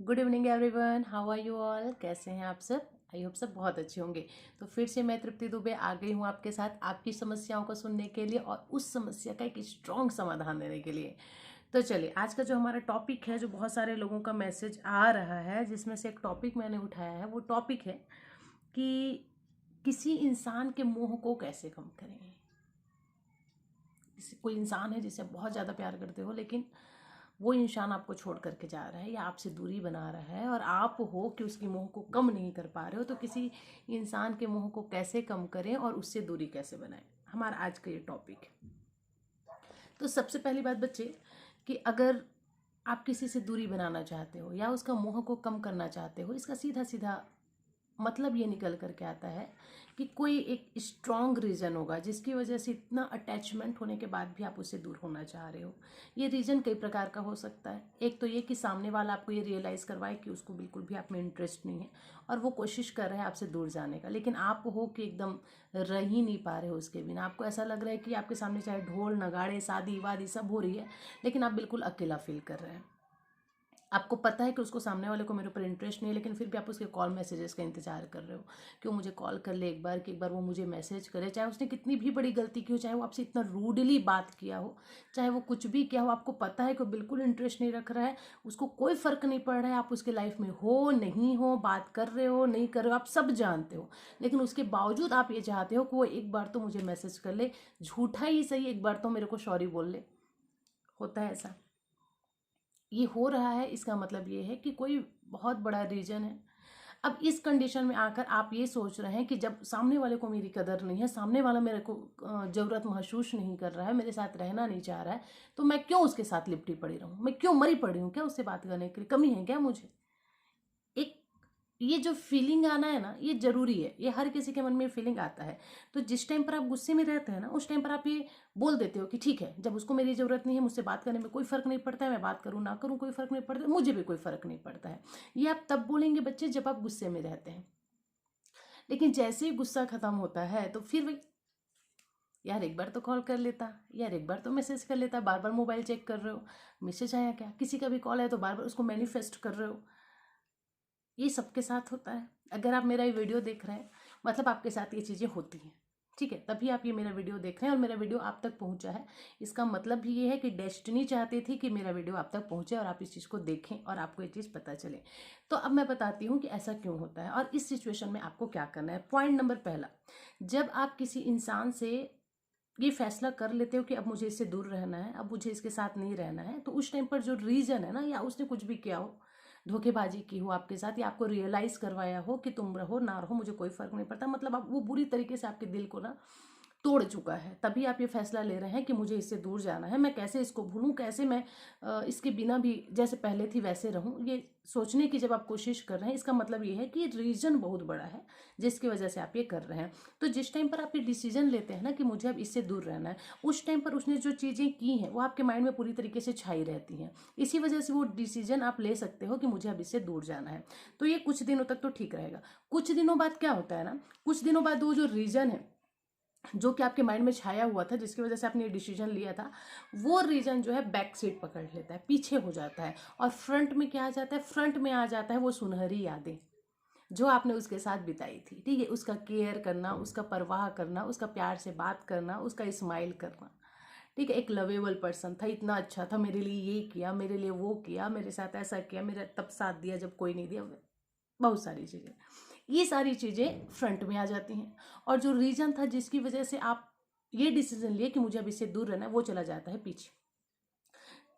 Good evening everyone, how are you all. कैसे हैं आप सब। आई होप सब बहुत अच्छे होंगे। तो फिर से मैं तृप्ति दुबे आ गई हूँ आपके साथ आपकी समस्याओं को सुनने के लिए और उस समस्या का एक स्ट्रॉन्ग समाधान देने के लिए। तो चलिए, आज का जो हमारा टॉपिक है, जो बहुत सारे लोगों का मैसेज आ रहा है, जिसमें से एक टॉपिक मैंने उठाया है, वो टॉपिक है कि किसी इंसान के मोह को कैसे कम करें। किसी कोई इंसान है जिसे आप बहुत ज़्यादा प्यार करते हो, लेकिन वो इंसान आपको छोड़ करके जा रहा है या आपसे दूरी बना रहा है और आप हो कि उसकी मोह को कम नहीं कर पा रहे हो। तो किसी इंसान के मोह को कैसे कम करें और उससे दूरी कैसे बनाएं, हमारा आज का ये टॉपिक है। तो सबसे पहली बात बच्चे, कि अगर आप किसी से दूरी बनाना चाहते हो या उसका मोह को कम करना चाहते हो, इसका सीधा सीधा मतलब ये निकल करके आता है कि कोई एक स्ट्रॉन्ग रीज़न होगा जिसकी वजह से इतना अटैचमेंट होने के बाद भी आप उससे दूर होना चाह रहे हो। ये रीज़न कई प्रकार का हो सकता है। एक तो ये कि सामने वाला आपको ये रियलाइज़ करवाए कि उसको बिल्कुल भी आप में इंटरेस्ट नहीं है और वो कोशिश कर रहा है आपसे दूर जाने का, लेकिन आप हो कि एकदम रह ही नहीं पा रहे हो उसके बिना। आपको ऐसा लग रहा है कि आपके सामने चाहे ढोल नगाड़े शादी वादी सब हो रही है, लेकिन आप बिल्कुल अकेला फील कर रहे हैं। आपको पता है कि उसको, सामने वाले को मेरे ऊपर इंटरेस्ट नहीं है, लेकिन फिर भी आप उसके कॉल मैसेजेस का इंतजार कर रहे हो कि वो मुझे कॉल कर ले एक बार, कि एक बार वो मुझे मैसेज करे। चाहे उसने कितनी भी बड़ी गलती की हो, चाहे वो आपसे इतना रूडली बात किया हो, चाहे वो कुछ भी किया हो, आपको पता है कि वो बिल्कुल इंटरेस्ट नहीं रख रहा है, उसको कोई फ़र्क नहीं पड़ रहा है आप उसके लाइफ में हो नहीं हो, बात कर रहे हो नहीं कर रहे हो, आप सब जानते हो। लेकिन उसके बावजूद आप ये चाहते हो कि वो एक बार तो मुझे मैसेज कर ले, झूठा ही सही, एक बार तो मेरे को सॉरी बोल ले। होता है ऐसा, ये हो रहा है। इसका मतलब ये है कि कोई बहुत बड़ा रीजन है। अब इस कंडीशन में आकर आप ये सोच रहे हैं कि जब सामने वाले को मेरी कदर नहीं है, सामने वाला मेरे को ज़रूरत महसूस नहीं कर रहा है, मेरे साथ रहना नहीं चाह रहा है, तो मैं क्यों उसके साथ लिपटी पड़ी रहूं, मैं क्यों मरी पड़ी हूँ क्या उससे बात करने के लिए, कमी है क्या मुझे। एक ये जो फीलिंग आना है ना, ये जरूरी है, ये हर किसी के मन में फीलिंग आता है। तो जिस टाइम पर आप गुस्से में रहते हैं ना, उस टाइम पर आप ये बोल देते हो कि ठीक है, जब उसको मेरी ज़रूरत नहीं है, मुझसे बात करने में कोई फ़र्क नहीं पड़ता है, मैं बात करूँ ना करूँ कोई फ़र्क नहीं पड़ता, मुझे भी कोई फ़र्क नहीं पड़ता है। ये आप तब बोलेंगे बच्चे जब आप गुस्से में रहते हैं। लेकिन जैसे ही गुस्सा ख़त्म होता है तो फिर वही, यार एक बार तो कॉल कर लेता, यार एक बार तो मैसेज कर लेता, बार बार मोबाइल चेक कर रहे हो, मैसेज आया क्या, किसी का भी कॉल है तो बार बार उसको मैनिफेस्ट कर रहे हो। ये सबके साथ होता है। अगर आप मेरा ये वीडियो देख रहे हैं, मतलब आपके साथ ये चीज़ें होती हैं, ठीक है, तभी आप ये मेरा वीडियो देख रहे हैं और मेरा वीडियो आप तक पहुंचा है। इसका मतलब भी ये है कि डेस्टिनी चाहती थी कि मेरा वीडियो आप तक पहुंचे और आप इस चीज़ को देखें और आपको ये चीज़ पता चले। तो अब मैं बताती हूँ कि ऐसा क्यों होता है और इस सिचुएशन में आपको क्या करना है। पॉइंट नंबर पहला, जब आप किसी इंसान से ये फैसला कर लेते हो कि अब मुझे इससे दूर रहना है, अब मुझे इसके साथ नहीं रहना है, तो उस टाइम पर जो रीज़न है ना, या उसने कुछ भी किया हो, धोखेबाजी की हो आपके साथ, या आपको रियलाइज़ करवाया हो कि तुम रहो ना रहो मुझे कोई फ़र्क नहीं पड़ता, मतलब अब वो बुरी तरीके से आपके दिल को ना तोड़ चुका है, तभी आप ये फैसला ले रहे हैं कि मुझे इससे दूर जाना है। मैं कैसे इसको भूलूं, कैसे मैं इसके बिना भी जैसे पहले थी वैसे रहूं, ये सोचने की जब आप कोशिश कर रहे हैं, इसका मतलब ये है कि रीज़न बहुत बड़ा है जिसकी वजह से आप ये कर रहे हैं। तो जिस टाइम पर आप ये डिसीजन लेते हैं ना कि मुझे अब इससे दूर रहना है, उस टाइम पर उसने जो चीज़ें की हैं वो आपके माइंड में पूरी तरीके से छाई रहती हैं। इसी वजह से वो डिसीजन आप ले सकते हो कि मुझे अब इससे दूर जाना है। तो ये कुछ दिनों तक तो ठीक रहेगा। कुछ दिनों बाद क्या होता है ना, कुछ दिनों बाद वो जो रीज़न है जो कि आपके माइंड में छाया हुआ था, जिसकी वजह से आपने ये डिसीजन लिया था, वो रीजन जो है बैक सीट पकड़ लेता है, पीछे हो जाता है। और फ्रंट में क्या आ जाता है, फ्रंट में आ जाता है वो सुनहरी यादें जो आपने उसके साथ बिताई थी। ठीक है, उसका केयर करना, उसका परवाह करना, उसका प्यार से बात करना, उसका स्माइल करना। ठीक है, एक लवेबल पर्सन था, इतना अच्छा था, मेरे लिए ये किया, मेरे लिए वो किया, मेरे साथ ऐसा किया, मेरा तब साथ दिया जब कोई नहीं दिया, बहुत सारी चीज़ें। ये सारी चीज़ें फ्रंट में आ जाती हैं और जो रीज़न था जिसकी वजह से आप ये डिसीजन लिए कि मुझे अब इससे दूर रहना है, वो चला जाता है पीछे।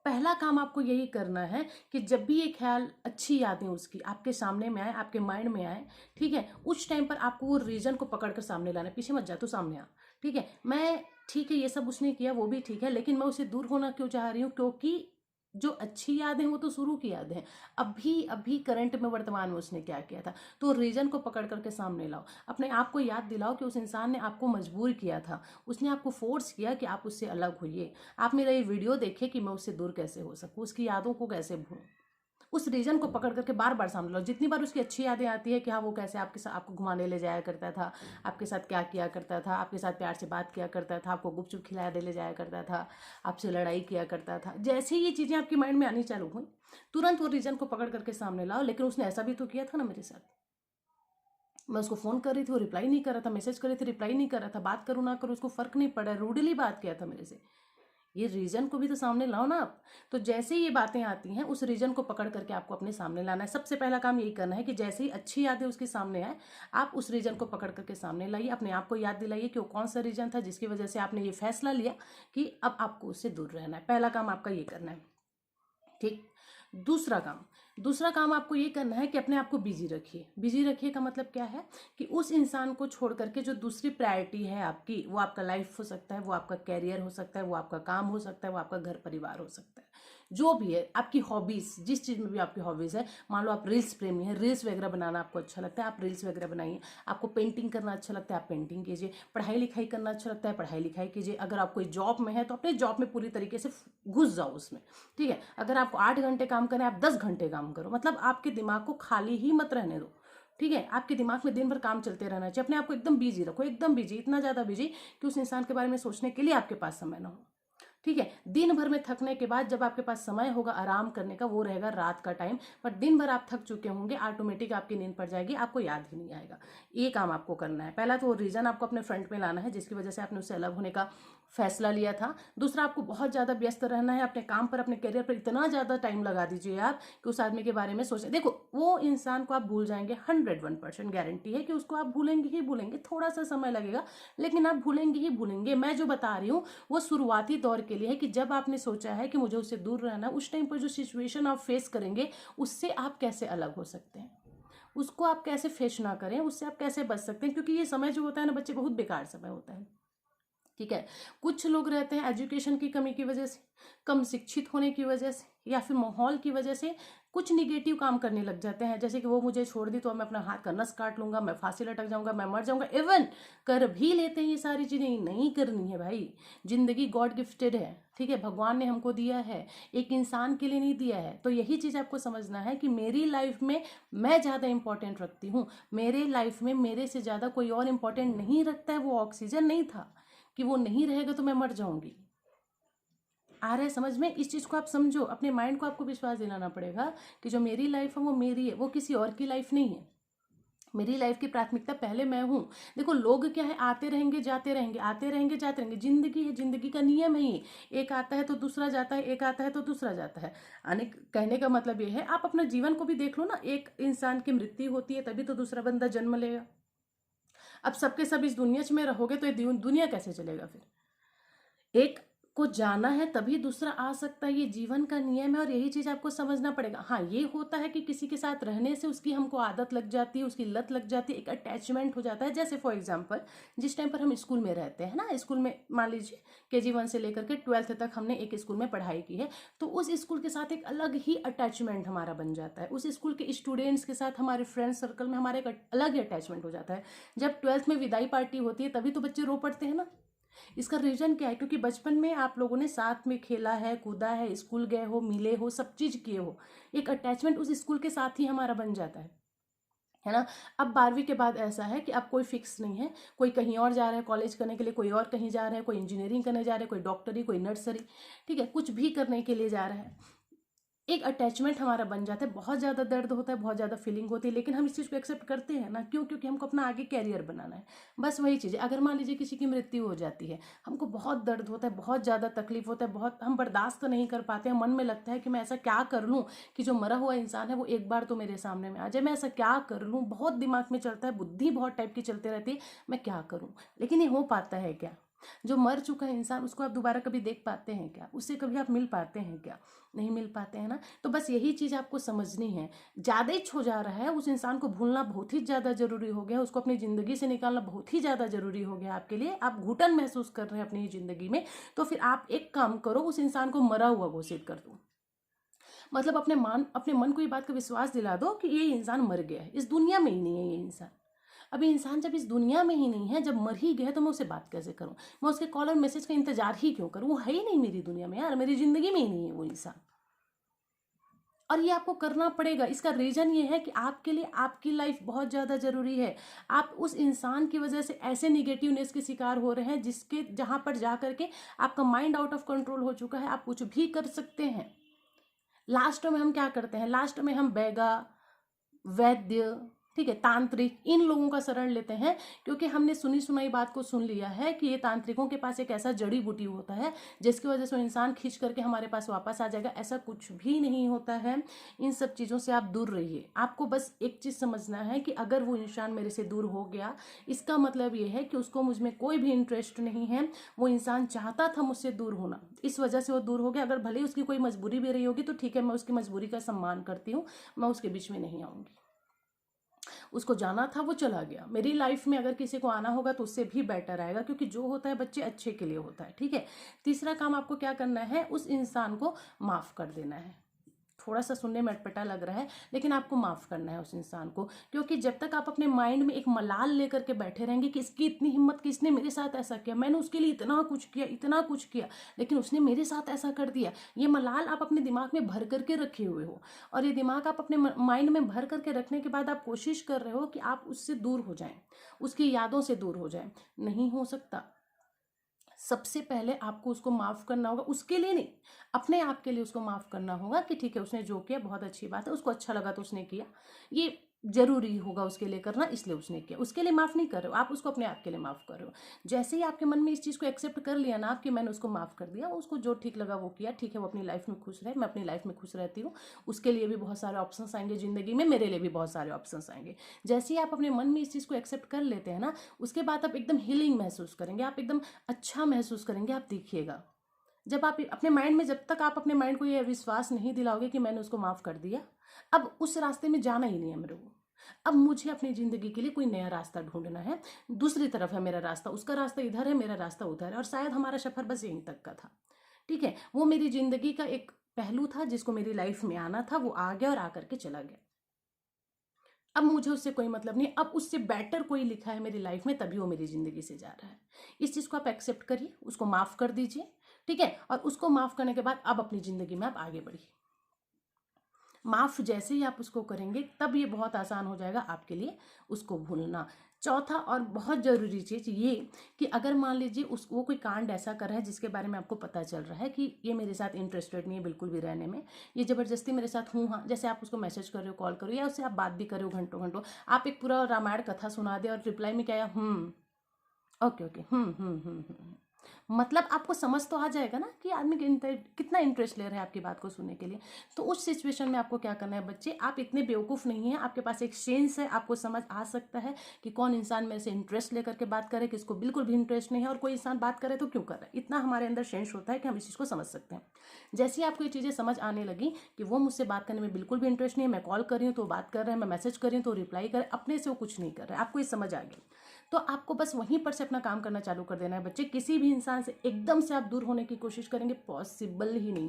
पहला काम आपको यही करना है कि जब भी ये ख्याल, अच्छी यादें उसकी आपके सामने में आए, आपके माइंड में आए, ठीक है, उस टाइम पर आपको वो रीज़न को पकड़ कर सामने लाना है। पीछे मत जा, तो सामने आ। ठीक है, मैं, ठीक है, ये सब उसने किया वो भी ठीक है, लेकिन मैं उससे दूर होना क्यों चाह रही हूँ, क्योंकि जो अच्छी यादें वो तो शुरू की यादें हैं। अभी अभी करंट में, वर्तमान में उसने क्या किया था, तो रीजन को पकड़ करके सामने लाओ। अपने आप को याद दिलाओ कि उस इंसान ने आपको मजबूर किया था, उसने आपको फोर्स किया कि आप उससे अलग होइए। आप मेरा ये वीडियो देखिए कि मैं उससे दूर कैसे हो सकूँ, उसकी यादों को कैसे भूलूं। उस रीजन को पकड़ करके बार बार सामने लो। जितनी बार उसकी अच्छी यादें आती है कि हाँ वो कैसे आपके साथ आपको घुमाने ले जाया करता था, आपके साथ क्या किया करता था, आपके साथ प्यार से बात किया करता था, आपको गुपचुप खिलाया दे ले जाया करता था, आपसे लड़ाई किया करता था, जैसे ही ये चीज़ें आपकी माइंड में आनी चालू हुई, तुरंत वो रीजन को पकड़ करके सामने लाओ। लेकिन उसने ऐसा भी तो किया था ना मेरे साथ। मैं उसको फ़ोन कर रही थी, वो रिप्लाई नहीं कर रहा था, मैसेज कर रही थी, रिप्लाई नहीं कर रहा था, बात करूँ ना करूँ उसको फ़र्क नहीं पड़ा, रूडली बात किया था मेरे से। ये रीजन को भी तो सामने लाओ ना आप। तो जैसे ही ये बातें आती हैं, उस रीजन को पकड़ करके आपको अपने सामने लाना है। सबसे पहला काम यही करना है कि जैसे ही अच्छी यादें उसके सामने आए, आप उस रीजन को पकड़ करके सामने लाइए, अपने आप को याद दिलाइए कि वो कौन सा रीजन था जिसकी वजह से आपने ये फैसला लिया कि अब आपको उससे दूर रहना है। पहला काम आपका ये करना है, ठीक। दूसरा काम आपको ये करना है कि अपने आप को बिजी रखिए। बिजी रखिए का मतलब क्या है कि उस इंसान को छोड़ करके जो दूसरी प्रायोरिटी है आपकी, वो आपका लाइफ हो सकता है, वो आपका कैरियर हो सकता है, वो आपका काम हो सकता है, वो आपका घर परिवार हो सकता है, जो भी है आपकी हॉबीज़, जिस चीज़ में भी आपकी हॉबीज़ है। मान लो आप रील्स प्रेमी हैं, रील्स वगैरह बनाना आपको अच्छा लगता है, आप रील्स वगैरह बनाइए। आपको पेंटिंग करना अच्छा लगता है, आप पेंटिंग कीजिए। पढ़ाई लिखाई करना अच्छा लगता है, पढ़ाई लिखाई कीजिए। अगर आप कोई जॉब में है तो अपने जॉब में पूरी तरीके से घुस जाओ उसमें, ठीक है। अगर आपको 8 घंटे काम करना है, आप 10 घंटे काम करो। मतलब आपके दिमाग को खाली ही मत रहने दो, ठीक है। आपके दिमाग में दिन भर काम चलते रहना चाहिए। अपने आप को एकदम बिजी रखो, एकदम बिजी, इतना ज़्यादा बिजी कि उस इंसान के बारे में सोचने के लिए आपके पास समय ना हो, ठीक है। दिन भर में थकने के बाद जब आपके पास समय होगा आराम करने का, वो रहेगा रात का टाइम। पर दिन भर आप थक चुके होंगे, ऑटोमेटिक आपकी नींद पड़ जाएगी, आपको याद ही नहीं आएगा। ये काम आपको करना है। पहला तो वो रीज़न आपको अपने फ्रंट में लाना है जिसकी वजह से आपने उससे अलग होने का फैसला लिया था। दूसरा, आपको बहुत ज़्यादा व्यस्त रहना है अपने काम पर, अपने करियर पर। इतना ज़्यादा टाइम लगा दीजिए आप कि उस आदमी के बारे में सोचें। देखो, वो इंसान को आप भूल जाएंगे, 101% गारंटी है कि उसको आप भूलेंगे ही भूलेंगे। थोड़ा सा समय लगेगा लेकिन आप भूलेंगे ही भूलेंगे। मैं जो बता रही हूँ वो शुरुआती दौर के लिए है कि जब आपने सोचा है कि मुझे उससे दूर रहना, उस टाइम पर जो सिचुएशन आप फेस करेंगे उससे आप कैसे अलग हो सकते हैं, उसको आप कैसे फेस ना करें, उससे आप कैसे बच सकते हैं। क्योंकि ये समय जो होता है ना बच्चे, बहुत बेकार समय होता है, ठीक है। कुछ लोग रहते हैं एजुकेशन की कमी की वजह से, कम शिक्षित होने की वजह से, या फिर माहौल की वजह से कुछ निगेटिव काम करने लग जाते हैं। जैसे कि वो मुझे छोड़ दी तो मैं अपना हाथ का नस काट लूंगा, मैं फांसी लटक जाऊंगा, मैं मर जाऊंगा। इवन कर भी लेते हैं ये सारी चीज़ें। नहीं करनी है भाई। जिंदगी गॉड गिफ्टेड है, ठीक है, भगवान ने हमको दिया है, एक इंसान के लिए नहीं दिया है। तो यही चीज़ आपको समझना है कि मेरी लाइफ में मैं ज़्यादा इंपॉर्टेंट रखती हूँ। मेरे लाइफ में मेरे से ज़्यादा कोई और इंपॉर्टेंट नहीं रखता है। वो ऑक्सीजन नहीं था कि वो नहीं रहेगा तो मैं मर जाऊंगी। आ रहा है समझ में? इस चीज़ को आप समझो। अपने माइंड को आपको विश्वास दिलाना पड़ेगा कि जो मेरी लाइफ है वो मेरी है, वो किसी और की लाइफ नहीं है। मेरी लाइफ की प्राथमिकता पहले मैं हूँ। देखो, लोग क्या है, आते रहेंगे जाते रहेंगे, आते रहेंगे जाते रहेंगे। जिंदगी है, जिंदगी का नियम है ये। एक आता है तो दूसरा जाता है, एक आता है तो दूसरा जाता है। आने कहने का मतलब ये है, आप अपना जीवन को भी देख लो ना। एक इंसान की मृत्यु होती है तभी तो दूसरा बंदा जन्म लेगा। अब सबके सब इस दुनिया में रहोगे तो ये दुनिया कैसे चलेगा फिर? एक को जाना है तभी दूसरा आ सकता है, ये जीवन का नियम है। और यही चीज़ आपको समझना पड़ेगा। हाँ, ये होता है कि किसी के साथ रहने से उसकी हमको आदत लग जाती है, उसकी लत लग जाती है, एक अटैचमेंट हो जाता है। जैसे फॉर एग्जांपल, जिस टाइम पर हम स्कूल में रहते हैं ना, स्कूल में मान लीजिए KG 1 से लेकर के 12th तक हमने एक स्कूल में पढ़ाई की है, तो उस स्कूल के साथ एक अलग ही अटैचमेंट हमारा बन जाता है। उस स्कूल के स्टूडेंट्स के साथ, हमारे फ्रेंड सर्कल में हमारा एक अलग ही अटैचमेंट हो जाता है। जब 12th में विदाई पार्टी होती है तभी तो बच्चे रो पड़ते हैं ना। इसका रीजन क्या है? क्योंकि बचपन में आप लोगों ने साथ में खेला है, कूदा है, स्कूल गए हो, मिले हो, सब चीज किए हो। एक अटैचमेंट उस स्कूल के साथ ही हमारा बन जाता है ना। अब 12वीं के बाद ऐसा है कि अब कोई फिक्स नहीं है। कोई कहीं और जा रहा है कॉलेज करने के लिए, कोई और कहीं जा रहा है, कोई इंजीनियरिंग करने जा रहा है, कोई डॉक्टरी, कोई नर्सरी, ठीक है, कुछ भी करने के लिए जा रहा है। एक अटैचमेंट हमारा बन जाता है। बहुत ज़्यादा दर्द होता है, बहुत ज़्यादा फीलिंग होती है, लेकिन हम इस चीज़ को एक्सेप्ट करते हैं ना। क्यों? क्योंकि हमको अपना आगे कैरियर बनाना है। बस वही चीज़ है। अगर मान लीजिए किसी की मृत्यु हो जाती है, हमको बहुत दर्द होता है, बहुत ज़्यादा तकलीफ होता है, बहुत हम बर्दाश्त तो नहीं कर पाते हैं। मन में लगता है कि मैं ऐसा क्या कर लूँ कि जो मरा हुआ इंसान है वो एक बार तो मेरे सामने में आ जाए। मैं ऐसा क्या कर लूँ? बहुत दिमाग में चलता है, बुद्धि बहुत टाइप की चलती रहती है, मैं क्या करूँ। लेकिन ये हो पाता है क्या? जो मर चुका है इंसान, उसको आप दोबारा कभी देख पाते हैं क्या? उससे कभी आप मिल पाते हैं क्या? नहीं मिल पाते हैं ना। तो बस यही चीज़ आपको समझनी है। ज़्यादा ही हो जा रहा है, उस इंसान को भूलना बहुत ही ज़्यादा जरूरी हो गया, उसको अपनी ज़िंदगी से निकालना बहुत ही ज़्यादा जरूरी हो गया आपके लिए। आप घुटन महसूस कर रहे हैं अपनी ज़िंदगी में, तो फिर आप एक काम करो, उस इंसान को मरा हुआ घोषित कर दो। मतलब अपने मन को ये बात का विश्वास दिला दो कि ये इंसान मर गया है, इस दुनिया में ही नहीं है ये इंसान। अभी इंसान जब इस दुनिया में ही नहीं है, जब मर ही गया, तो मैं उससे बात कैसे करूं? मैं उसके कॉल और मैसेज का इंतजार ही क्यों करूं? वो है ही नहीं मेरी दुनिया में यार, मेरी जिंदगी में ही नहीं है वो इंसान। और ये आपको करना पड़ेगा। इसका रीज़न ये है कि आपके लिए आपकी लाइफ बहुत ज़्यादा ज़रूरी है। आप उस इंसान की वजह से ऐसे निगेटिवनेस के शिकार हो रहे हैं जिसके जहाँ पर जा करके आपका माइंड आउट ऑफ कंट्रोल हो चुका है। आप कुछ भी कर सकते हैं। लास्ट में हम क्या करते हैं, लास्ट में हम बैगा, वैद्य, ठीक है, तांत्रिक, इन लोगों का शरण लेते हैं, क्योंकि हमने सुनी सुनाई बात को सुन लिया है कि ये तांत्रिकों के पास एक ऐसा जड़ी बूटी होता है जिसकी वजह से वो इंसान खींच करके हमारे पास वापस आ जाएगा। ऐसा कुछ भी नहीं होता है। इन सब चीज़ों से आप दूर रहिए। आपको बस एक चीज़ समझना है कि अगर वो इंसान मेरे से दूर हो गया, इसका मतलब ये है कि उसको मुझ में कोई भी इंटरेस्ट नहीं है। वो इंसान चाहता था मुझसे दूर होना, इस वजह से वो दूर हो गया। अगर भले ही उसकी कोई मजबूरी भी रही होगी तो ठीक है, मैं उसकी मजबूरी का सम्मान करती हूँ, मैं उसके बीच में नहीं आऊँगी। उसको जाना था, वो चला गया। मेरी लाइफ में अगर किसी को आना होगा तो उससे भी बेटर आएगा, क्योंकि जो होता है बच्चे अच्छे के लिए होता है। ठीक है। तीसरा काम आपको क्या करना है, उस इंसान को माफ़ कर देना है। थोड़ा सा सुनने में अटपटा लग रहा है, लेकिन आपको माफ़ करना है उस इंसान को, क्योंकि जब तक आप अपने माइंड में एक मलाल लेकर के बैठे रहेंगे कि इसकी इतनी हिम्मत कि इसने मेरे साथ ऐसा किया, मैंने उसके लिए इतना कुछ किया, इतना कुछ किया, लेकिन उसने मेरे साथ ऐसा कर दिया, ये मलाल आप अपने दिमाग में भर करके रखे हुए हो। और ये दिमाग आप अपने माइंड में भर करके रखने के बाद आप कोशिश कर रहे हो कि आप उससे दूर हो जाएं, उसकी यादों से दूर हो जाएं। नहीं हो सकता। सबसे पहले आपको उसको माफ़ करना होगा, उसके लिए नहीं, अपने आप के लिए उसको माफ़ करना होगा कि ठीक है, उसने जो किया बहुत अच्छी बात है, उसको अच्छा लगा तो उसने किया, ये जरूरी होगा उसके लिए करना, इसलिए उसने किया। उसके लिए माफ़ नहीं कर रहे हो आप, उसको अपने आप के लिए माफ़ कर रहे हो। जैसे ही आपके मन में इस चीज़ को एक्सेप्ट कर लिया ना आप कि मैंने उसको माफ़ कर दिया, उसको जो ठीक लगा वो किया, ठीक है, वो अपनी लाइफ में खुश रहे, मैं अपनी लाइफ में खुश रहती हूँ, उसके लिए भी बहुत सारे ऑप्शंस आएंगे ज़िंदगी में, मेरे लिए भी बहुत सारे ऑप्शंस आएंगे। जैसे ही आप अपने मन में इस चीज़ को एक्सेप्ट कर लेते हैं ना, उसके बाद आप एकदम हीलिंग महसूस करेंगे, आप एकदम अच्छा महसूस करेंगे। आप देखिएगा, जब आप अपने माइंड में, जब तक आप अपने माइंड को ये विश्वास नहीं दिलाओगे कि मैंने उसको माफ़ कर दिया, अब उस रास्ते में जाना ही नहीं है मेरे को, अब मुझे अपनी ज़िंदगी के लिए कोई नया रास्ता ढूंढना है, दूसरी तरफ है मेरा रास्ता, उसका रास्ता इधर है, मेरा रास्ता उधर है, और शायद हमारा सफ़र बस यहीं तक का था। ठीक है, वो मेरी ज़िंदगी का एक पहलू था जिसको मेरी लाइफ में आना था, वो आ गया और आकर के चला गया। अब मुझे उससे कोई मतलब नहीं, अब उससे बेटर कोई लिखा है मेरी लाइफ में, तभी वो मेरी ज़िंदगी से जा रहा है। इस चीज़ को आप एक्सेप्ट करिए, उसको माफ़ कर दीजिए। ठीक है, और उसको माफ़ करने के बाद अब अपनी ज़िंदगी में आप आगे बढ़िए। माफ़ जैसे ही आप उसको करेंगे तब ये बहुत आसान हो जाएगा आपके लिए उसको भूलना। चौथा और बहुत ज़रूरी चीज़ ये कि अगर मान लीजिए वो कोई कांड ऐसा कर रहा है जिसके बारे में आपको पता चल रहा है कि ये मेरे साथ इंटरेस्टेड नहीं है बिल्कुल भी रहने में, ये ज़बरदस्ती मेरे साथ हूँ हाँ, जैसे आप उसको मैसेज कर रहे हो, कॉल कर रहे हो, या उससे आप बात भी कर रहे हो घंटों घंटों, आप एक पूरा रामायण कथा सुना दे और रिप्लाई में क्या आया, ओके ओके, मतलब आपको समझ तो आ जाएगा ना कि आदमी कितना इंटरेस्ट ले रहा है आपकी बात को सुनने के लिए। तो उस सिचुएशन में आपको क्या करना है बच्चे, आप इतने बेवकूफ़ नहीं हैं, आपके पास एक सेंस है, आपको समझ आ सकता है कि कौन इंसान मेरे से इंटरेस्ट लेकर के बात करे, किसको बिल्कुल भी इंटरेस्ट नहीं है, और कोई इंसान बात करे तो क्यों कर रहा है। इतना हमारे अंदर सेंस होता है कि हम इस चीज़ को समझ सकते हैं। जैसे ही आपको ये चीज़ें समझ आने लगी कि वो मुझसे बात करने में बिल्कुल भी इंटरेस्ट नहीं है, मैं कॉल कर रही हूँ तो बात कर रहे हैं, मैं मैसेज कर रही हूँ तो रिप्लाई कर, अपने से वो कुछ नहीं कर रहा है, आपको ये समझ आ गई, तो आपको बस वहीं पर से अपना काम करना चालू कर देना है बच्चे। किसी भी इंसान से एकदम से आप दूर होने की कोशिश करेंगे, पॉसिबल ही नहीं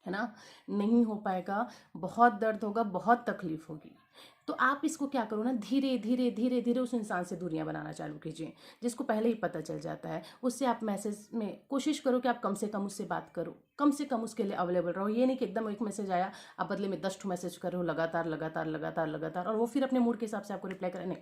है ना, नहीं हो पाएगा, बहुत दर्द होगा, बहुत तकलीफ होगी। तो आप इसको क्या करो ना, धीरे धीरे धीरे धीरे उस इंसान से दूरियां बनाना चालू कीजिए, जिसको पहले ही पता चल जाता है। उससे आप मैसेज में कोशिश करो कि आप कम से कम उससे बात करो, कम से कम उसके लिए अवेलेबल रहो। ये नहीं कि एकदम एक मैसेज आया आप बदले में 10 मैसेज करो लगातार लगातार लगातार लगातार, और वो फिर अपने मूड के हिसाब से आपको रिप्लाई करें, नहीं।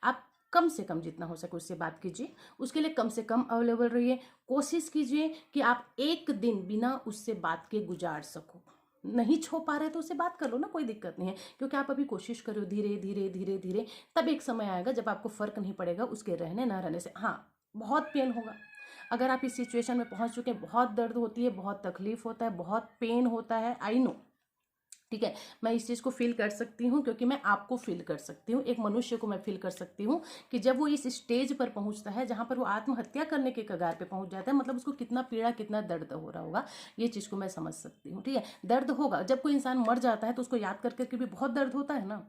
आप कम से कम जितना हो सके उससे बात कीजिए, उसके लिए कम से कम अवेलेबल रहिए। कोशिश कीजिए कि आप एक दिन बिना उससे बात के गुजार सको। नहीं छो पा रहे तो उससे बात कर लो ना, कोई दिक्कत नहीं है, क्योंकि आप अभी कोशिश करो धीरे धीरे धीरे धीरे, तब एक समय आएगा जब आपको फ़र्क नहीं पड़ेगा उसके रहने ना रहने से। हाँ, बहुत पेन होगा, अगर आप इस सिचुएशन में पहुंच चुके हैं, बहुत दर्द होती है, बहुत तकलीफ होता है, बहुत पेन होता है, आई नो। ठीक है, मैं इस चीज़ को फील कर सकती हूँ, क्योंकि मैं आपको फील कर सकती हूँ, एक मनुष्य को मैं फील कर सकती हूँ कि जब वो इस स्टेज पर पहुँचता है जहाँ पर वो आत्महत्या करने के कगार पे पहुँच जाता है, मतलब उसको कितना पीड़ा, कितना दर्द हो रहा होगा, ये चीज़ को मैं समझ सकती हूँ। ठीक है, दर्द होगा, जब कोई इंसान मर जाता है तो उसको याद करके भी बहुत दर्द होता है ना,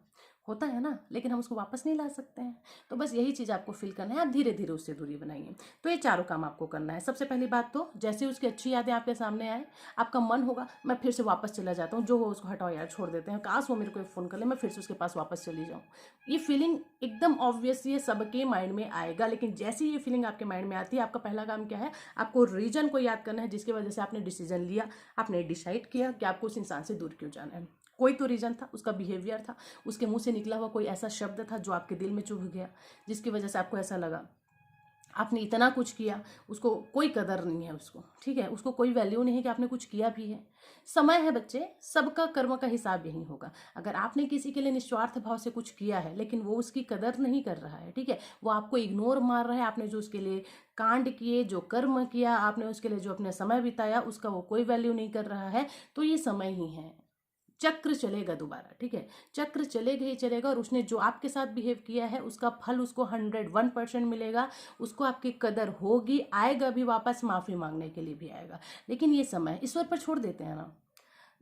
होता है ना, लेकिन हम उसको वापस नहीं ला सकते हैं। तो बस यही चीज़ आपको फील करना है, आप धीरे धीरे उससे दूरी बनाइए। तो ये चारों काम आपको करना है। सबसे पहली बात तो जैसे उसकी अच्छी यादें आपके सामने आए, आपका मन होगा मैं फिर से वापस चला जाता हूँ, जो हो उसको हटाओ यार, छोड़ देते हैं, काश वो मेरे को फ़ोन कर ले, मैं फिर से उसके पास वापस चली जाऊँ। ये फीलिंग एकदम ऑब्वियस ये सबके माइंड में आएगा, लेकिन जैसे ये फीलिंग आपके माइंड में आती है, आपका पहला काम क्या है, आपको रीजन को याद करना है जिसकी वजह से आपने डिसीजन लिया, आपने डिसाइड किया कि आपको उस इंसान से दूर क्यों जाना है। कोई तो रीज़न था, उसका बिहेवियर था, उसके मुंह से निकला हुआ कोई ऐसा शब्द था जो आपके दिल में चुभ गया, जिसकी वजह से आपको ऐसा लगा। आपने इतना कुछ किया, उसको कोई कदर नहीं है, उसको ठीक है, उसको कोई वैल्यू नहीं है कि आपने कुछ किया भी है। समय है बच्चे, सबका कर्म का हिसाब यही होगा। अगर आपने किसी के लिए निस्वार्थ भाव से कुछ किया है लेकिन वो उसकी कदर नहीं कर रहा है, ठीक है, वो आपको इग्नोर मार रहा है, आपने जो उसके लिए कांड किए, जो कर्म किया, आपने उसके लिए जो अपना समय बिताया, उसका वो कोई वैल्यू नहीं कर रहा है, तो ये समय ही है। चक्र चलेगा दोबारा, ठीक है, चक्र चलेगा ही चलेगा, और उसने जो आपके साथ बिहेव किया है उसका फल उसको 101% मिलेगा। उसको आपकी कदर होगी, आएगा भी वापस, माफ़ी मांगने के लिए भी आएगा। लेकिन ये समय ईश्वर पर छोड़ देते हैं ना,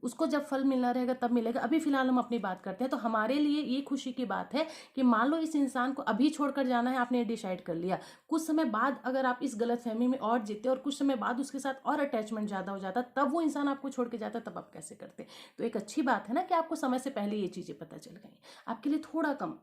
उसको जब फल मिलना रहेगा तब मिलेगा। अभी फिलहाल हम अपनी बात करते हैं। तो हमारे लिए ये खुशी की बात है कि मान लो इस इंसान को अभी छोड़कर जाना है, आपने डिसाइड कर लिया, कुछ समय बाद अगर आप इस गलत फहमी में और जीते और कुछ समय बाद उसके साथ और अटैचमेंट ज़्यादा हो जाता, तब वो इंसान आपको छोड़ के जाता, तब आप कैसे करते। तो एक अच्छी बात है ना कि आपको समय से पहले ये चीज़ें पता चल गई, आपके लिए थोड़ा कम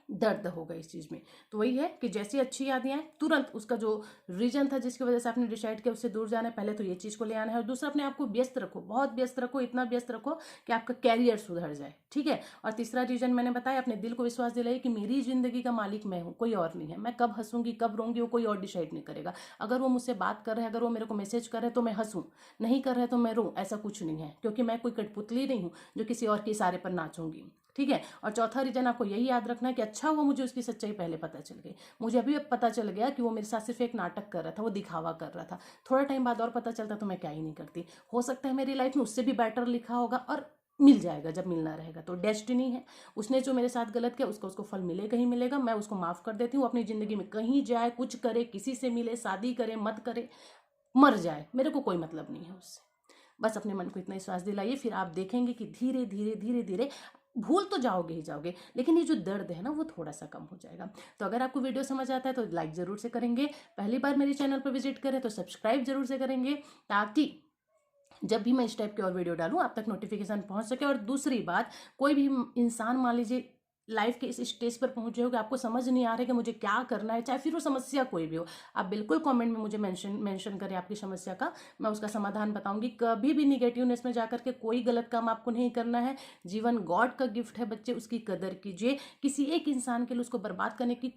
दर्द होगा इस चीज़ में। तो वही है कि जैसी अच्छी यादें आए, तुरंत उसका जो रीजन था जिसकी वजह से आपने डिसाइड किया उससे दूर जाना है, पहले तो ये चीज़ को ले आना है। और दूसरा, अपने आप को व्यस्त रखो, बहुत व्यस्त रखो, इतना व्यस्त रखो कि आपका कैरियर सुधर जाए, ठीक है। और तीसरा रीजन मैंने बताया, अपने दिल को विश्वास दिलाइए कि मेरी जिंदगी का मालिक मैं हूँ, कोई और नहीं है। मैं कब हंसूंगी कब रोंगी वो कोई और डिसाइड नहीं करेगा। अगर वो मुझसे बात कर रहे हैं, अगर वो मेरे को मैसेज कर रहे हैं तो मैं हंसूँ, नहीं कर रहे तो मैं रो, ऐसा कुछ नहीं है, क्योंकि मैं कोई कठपुतली नहीं हूँ जो किसी और के इशारे पर नाचूंगी, ठीक है। और चौथा रीजन आपको यही याद रखना है कि अच्छा हुआ मुझे उसकी सच्चाई पहले पता चल गई। मुझे अभी पता चल गया कि वो मेरे साथ सिर्फ एक नाटक कर रहा था, वो दिखावा कर रहा था। थोड़ा टाइम बाद और पता चलता तो मैं क्या ही नहीं करती। हो सकता है मेरी लाइफ में उससे भी बेटर लिखा होगा, और मिल जाएगा जब मिलना रहेगा। तो डेस्टिनी है, उसने जो मेरे साथ गलत किया उसको फल मिलेगा ही मिलेगा। मैं उसको माफ़ कर देती हूँ। अपनी ज़िंदगी में कहीं जाए, कुछ करे, किसी से मिले, शादी करे मत करे, मर जाए, मेरे को कोई मतलब नहीं है उससे। बस अपने मन को इतना विश्वास दिलाइए, फिर आप देखेंगे कि धीरे धीरे धीरे धीरे भूल तो जाओगे ही जाओगे, लेकिन ये जो दर्द है ना वो थोड़ा सा कम हो जाएगा। तो अगर आपको वीडियो समझ आता है तो लाइक ज़रूर से करेंगे, पहली बार मेरे चैनल पर विजिट करें तो सब्सक्राइब जरूर से करेंगे, ताकि जब भी मैं इस टाइप की और वीडियो डालूँ आप तक नोटिफिकेशन पहुंच सके। और दूसरी बात, कोई भी इंसान मान लीजिए लाइफ के इस स्टेज पर पहुंचे हो कि आपको समझ नहीं आ रहा है कि मुझे क्या करना है, चाहे फिर वो समस्या कोई भी हो, आप बिल्कुल कमेंट में मुझे मेंशन करें आपकी समस्या का, मैं उसका समाधान बताऊंगी। कभी भी निगेटिवनेस में जाकर के कोई गलत काम आपको नहीं करना है। जीवन गॉड का गिफ्ट है बच्चे, उसकी कदर कीजिए। किसी एक इंसान के लिए उसको बर्बाद करने की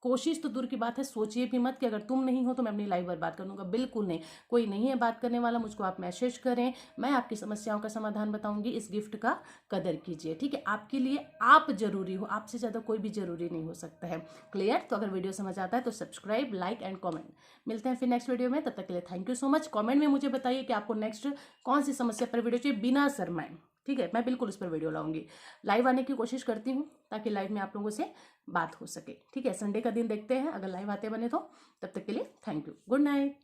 कोशिश तो दूर की बात है, सोचिए भी मत कि अगर तुम नहीं हो तो मैं अपनी लाइफ बर्बाद कर दूंगा, बिल्कुल नहीं। कोई नहीं है बात करने वाला, मुझको आप मैसेज करें, मैं आपकी समस्याओं का समाधान बताऊंगी। इस गिफ्ट का कदर कीजिए, ठीक है। आपके लिए आप जरूरी हो, आपसे ज़्यादा कोई भी जरूरी नहीं हो सकता है। क्लियर? तो अगर वीडियो समझ आता है तो सब्सक्राइब, लाइक एंड कॉमेंट। मिलते हैं फिर नेक्स्ट वीडियो में, तब तक के लिए thank you so much. Comment में मुझे बताइए कि आपको नेक्स्ट कौन सी समस्या पर वीडियो चाहिए, बिना शर्माए, ठीक है। मैं बिल्कुल उस पर वीडियो लाऊंगी, लाइव आने की कोशिश करती हूँ ताकि लाइव में आप लोगों से बात हो सके, ठीक है। संडे का दिन देखते हैं, अगर लाइव आते बने तो। तब तक के लिए थैंक यू, गुड नाइट।